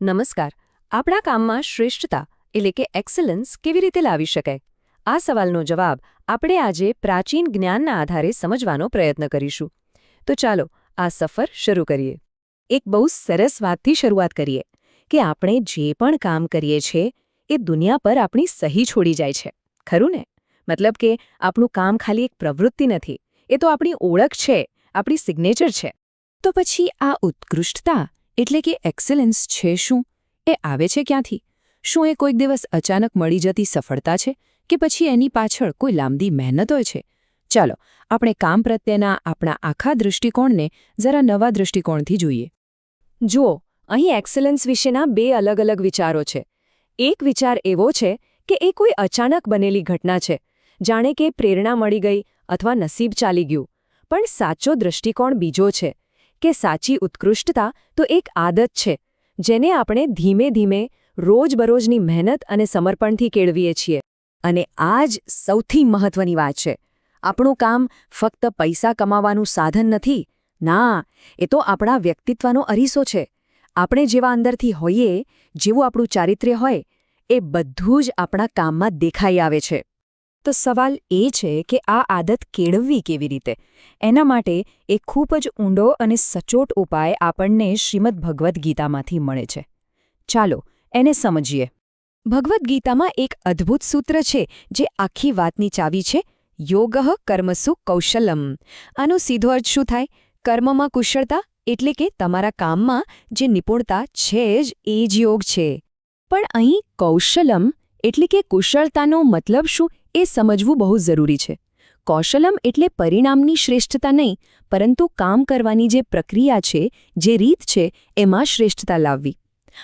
નમસ્કાર. આપણા કામમાં શ્રેષ્ઠતા એટલે કે એક્સલન્સ કેવી રીતે લાવી શકાય? આ સવાલનો જવાબ આપણે આજે પ્રાચીન જ્ઞાનના આધારે સમજવાનો પ્રયત્ન કરીશું. તો ચાલો આ સફર શરૂ કરીએ. એક બહુ સરસ વાતથી શરૂઆત કરીએ કે આપણે જે પણ કામ કરીએ છીએ એ દુનિયા પર આપણી સહી છોડી જાય છે. ખરું ને? મતલબ કે આપણું કામ ખાલી એક પ્રવૃત્તિ નથી, એ તો આપણી ઓળખ છે, આપણી સિગ્નેચર છે. તો પછી આ ઉત્કૃષ્ટતા એટલે કે એક્સલન્સ છે શું? એ આવે છે ક્યાંથી? શું એ કોઈક દિવસ અચાનક મળી જતી સફળતા છે કે પછી એની પાછળ કોઈ લાંબી મહેનત હોય છે? ચાલો આપણે કામ પ્રત્યેના આપણા આખા દૃષ્ટિકોણને જરા નવા દૃષ્ટિકોણથી જોઈએ. જુઓ, અહીં એક્સલન્સ વિશેના બે અલગ અલગ વિચારો છે. એક વિચાર એવો છે કે એ કોઈ અચાનક બનેલી ઘટના છે, જાણે કે પ્રેરણા મળી ગઈ અથવા નસીબ ચાલી ગયું. પણ સાચો દૃષ્ટિકોણ બીજો છે કે સાચી ઉત્કૃષ્ટતા તો એક આદત છે, જેને આપણે ધીમે ધીમે રોજબરોજની મહેનત અને સમર્પણથી કેળવીએ છીએ. અને આ જ સૌથી મહત્વની વાત છે. આપણું કામ ફક્ત પૈસા કમાવાનું સાધન નથી. ના, એ તો આપણા વ્યક્તિત્વનો અરીસો છે. આપણે જેવા અંદરથી હોઈએ, જેવું આપણું ચારિત્ર્ય હોય, એ બધું જ આપણા કામમાં દેખાઈ આવે છે. તો સવાલ એ છે કે આ આદત કેળવવી કેવી રીતે? એના માટે એક ખૂબ જ ઊંડો અને સચોટ ઉપાય આપણને શ્રીમદ ભગવદ્ ગીતામાંથી મળે છે. ચાલો એને સમજીએ. ભગવદ્ ગીતામાં એક અદ્ભુત સૂત્ર છે જે આખી વાતની ચાવી છે: યોગઃ કર્મસુ કૌશલમ. આનો સીધો અર્થ શું થાય? કર્મમાં કુશળતા એટલે કે તમારા કામમાં જે નિપુણતા છે જ એ જ યોગ છે. પણ અહીં કૌશલમ એટલે કે કુશળતાનો મતલબ શું એ સમજવું બહુ જરૂરી છે. કૌશલમ એટલે પરિણામની શ્રેષ્ઠતા નહીં, પરંતુ કામ કરવાની જે પ્રક્રિયા છે, જે રીત છે, એમાં શ્રેષ્ઠતા લાવવી.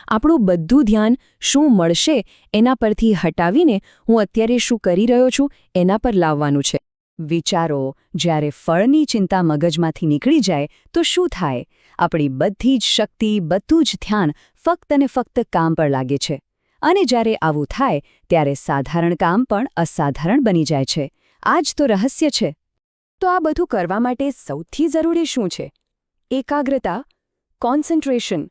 આપણું બધું ધ્યાન શું મળશે એના પરથી હટાવીને હું અત્યારે શું કરી રહ્યો છું એના પર લાવવાનું છે. વિચારો, જ્યારે ફળની ચિંતા મગજમાંથી નીકળી જાય તો શું થાય? આપણી બધી જ શક્તિ, બધું જ ધ્યાન ફક્ત અને ફક્ત કામ પર લાગે છે. અને જ્યારે આવું થાય ત્યારે સાધારણ કામ પણ અસાધારણ બની જાય છે. આ જ તો રહસ્ય છે. તો આ બધું કરવા માટે સૌથી જરૂરી શું છે? એકાગ્રતા, કોન્સન્ટ્રેશન.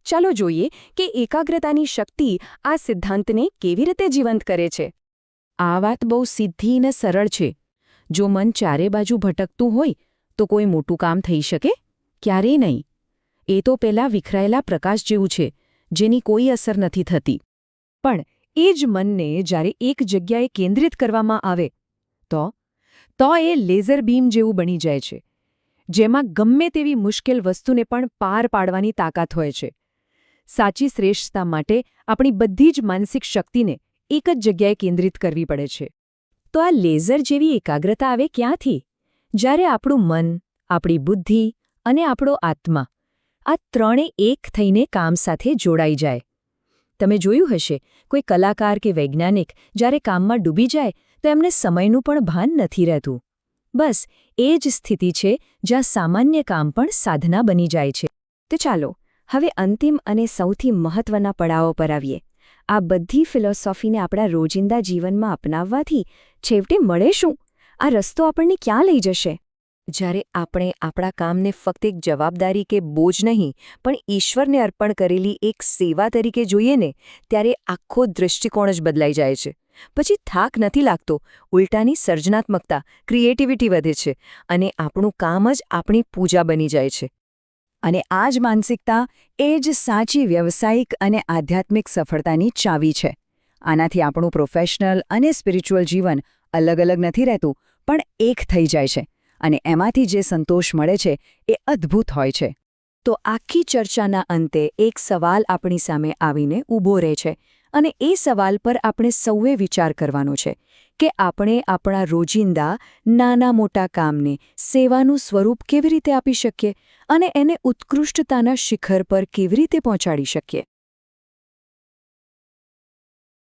ચાલો જોઈએ કે એકાગ્રતાની શક્તિ આ સિદ્ધાંતને કેવી રીતે જીવંત કરે છે. આ વાત બહુ સીધી ને સરળ છે. જો મન ચારે બાજુ ભટકતું હોય તો કોઈ મોટું કામ થઈ શકે? ક્યારેય નહીં. એ તો પેલા વિખરાયેલા પ્રકાશ જેવું છે, જેની કોઈ અસર નથી થતી. પણ એ જ મનને જ્યારે એક જગ્યાએ કેન્દ્રિત કરવામાં આવે તો એ લેઝર બીમ જેવું બની જાય છે, જેમાં ગમે તેવી મુશ્કેલ વસ્તુને પણ પાર પાડવાની તાકાત હોય છે. સાચી શ્રેષ્ઠતા માટે આપણી બધી જ માનસિક શક્તિને એક જ જગ્યાએ કેન્દ્રિત કરવી પડે છે. તો આ લેઝર જેવી એકાગ્રતા આવે ક્યાંથી? જ્યારે આપણું મન, આપણી બુદ્ધિ અને આપણો આત્મા આ ત્રણે એક થઈને કામ સાથે જોડાઈ જાય. તમે જોયું હશે, કોઈ કલાકાર કે વૈજ્ઞાનિક જ્યારે કામમાં ડૂબી જાય તો એમને સમયનું પણ ભાન નથી રહેતું. બસ એ જ સ્થિતિ છે જ્યાં સામાન્ય કામ પણ સાધના બની જાય છે. તો ચાલો હવે અંતિમ અને સૌથી મહત્વના પડાવો પર આવીએ. આ બધી ફિલોસોફીને આપણા રોજિંદા જીવનમાં અપનાવવાથી છેવટે મળે શું? આ રસ્તો આપણને ક્યાં લઈ જશે? જ્યારે આપણે આપણા કામને ફક્ત એક જવાબદારી કે બોજ નહીં, પણ ઈશ્વરને અર્પણ કરેલી એક સેવા તરીકે જોઈએ ને, ત્યારે આખો દૃષ્ટિકોણ જ બદલાઈ જાય છે. પછી થાક નથી લાગતો, ઉલટાની સર્જનાત્મકતા, ક્રિએટિવિટી વધે છે અને આપણું કામ જ આપણી પૂજા બની જાય છે. અને આ જ માનસિકતા એ જ સાચી વ્યવસાયિક અને આધ્યાત્મિક સફળતાની ચાવી છે. આનાથી આપણું પ્રોફેશનલ અને સ્પિરિચ્યુઅલ જીવન અલગ અલગ નથી રહેતું, પણ એક થઈ જાય છે. અને એમાંથી જે સંતોષ મળે છે એ અદ્ભુત હોય છે. તો આખી ચર્ચાના અંતે એક સવાલ આપણી સામે આવીને ઊભો રહે છે, અને એ સવાલ પર આપણે સૌએ વિચાર કરવાનો છે કે આપણે આપણા રોજિંદા નાના મોટા કામને સેવાનું સ્વરૂપ કેવી રીતે આપી શકીએ અને એને ઉત્કૃષ્ટતાના શિખર પર કેવી રીતે પહોંચાડી શકીએ.